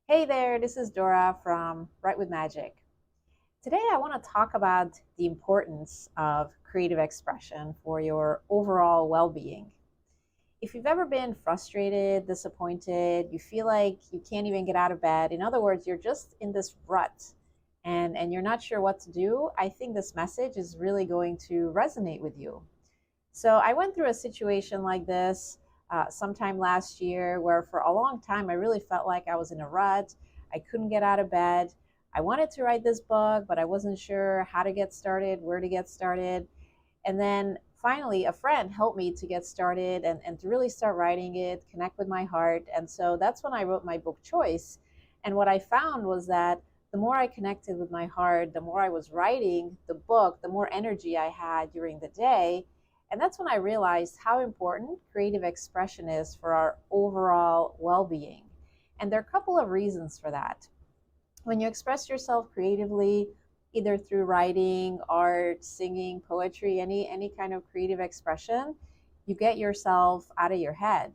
Hey there, this is Dora from Write with Magic. Today I want to talk about the importance of creative expression for your overall well being. If you've ever been frustrated, disappointed, you feel like you can't even get out of bed, in other words, you're just in this rut and you're not sure what to do, I think this message is really going to resonate with you. So I went through a situation like this sometime last year where for a long time I really felt like I was in a rut. I couldn't get out of bed. I wanted to write this book, but I wasn't sure how to get started, where to get started. And then finally, a friend helped me to get started and to really start writing it, connect with my heart. And so that's when I wrote my book Choice. And what I found was that the more I connected with my heart, the more I was writing the book, the more energy I had during the day. And that's when I realized how important creative expression is for our overall well being. And there are a couple of reasons for that. When you express yourself creatively, either through writing, art, singing, poetry, any kind of creative expression, you get yourself out of your head.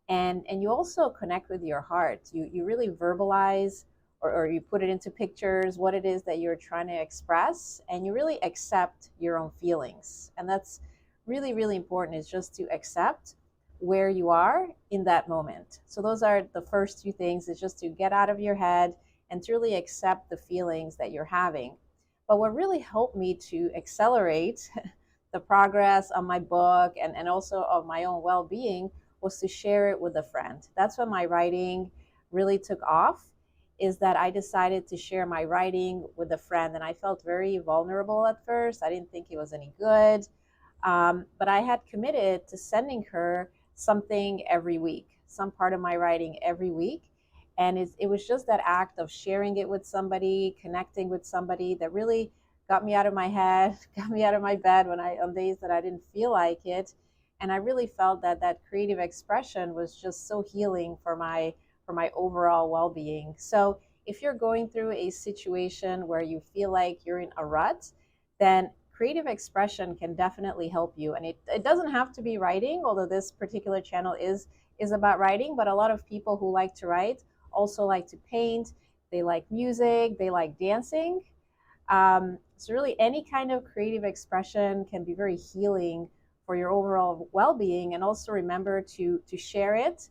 And you also connect with your heart. You really verbalize or you put it into pictures what it is that you're trying to express, and you really accept your own feelings. And that's really, really important, is just to accept where you are in that moment. So those are the first two things, is just to get out of your head and to really accept the feelings that you're having. But what really helped me to accelerate the progress on my book and also of my own well-being was to share it with a friend. That's when my writing really took off, is that I decided to share my writing with a friend. And I felt very vulnerable at first. I didn't think it was any good. But I had committed to sending her something every week, some part of my writing every week. And it was just that act of sharing it with somebody, connecting with somebody, that really got me out of my head, got me out of my bed on days that I didn't feel like it. And I really felt that that creative expression was just so healing for my overall well-being. So if you're going through a situation where you feel like you're in a rut, then creative expression can definitely help you. And it doesn't have to be writing, although this particular channel is about writing. But a lot of people who like to write also like to paint, they like music, they like dancing. So really any kind of creative expression can be very healing for your overall well-being. And also remember to share it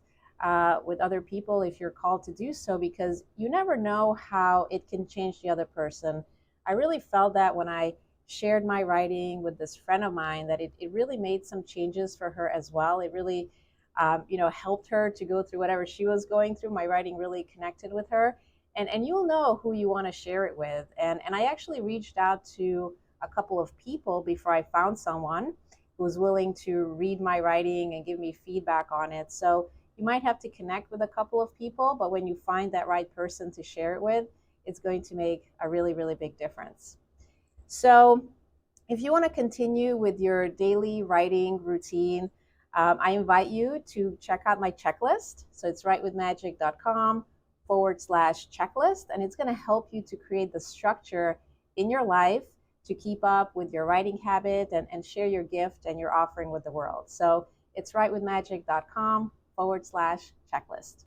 with other people if you're called to do so, because you never know how it can change the other person. I really felt that when I shared my writing with this friend of mine, that it really made some changes for her as well. It really helped her to go through whatever she was going through. My writing really connected with her. And you'll know who you want to share it with. And I actually reached out to a couple of people before I found someone who was willing to read my writing and give me feedback on it. So you might have to connect with a couple of people, but when you find that right person to share it with, it's going to make a really, really big difference. So if you want to continue with your daily writing routine, I invite you to check out my checklist. So it's writewithmagic.com/checklist, and it's going to help you to create the structure in your life to keep up with your writing habit and share your gift and your offering with the world. So it's writewithmagic.com/checklist.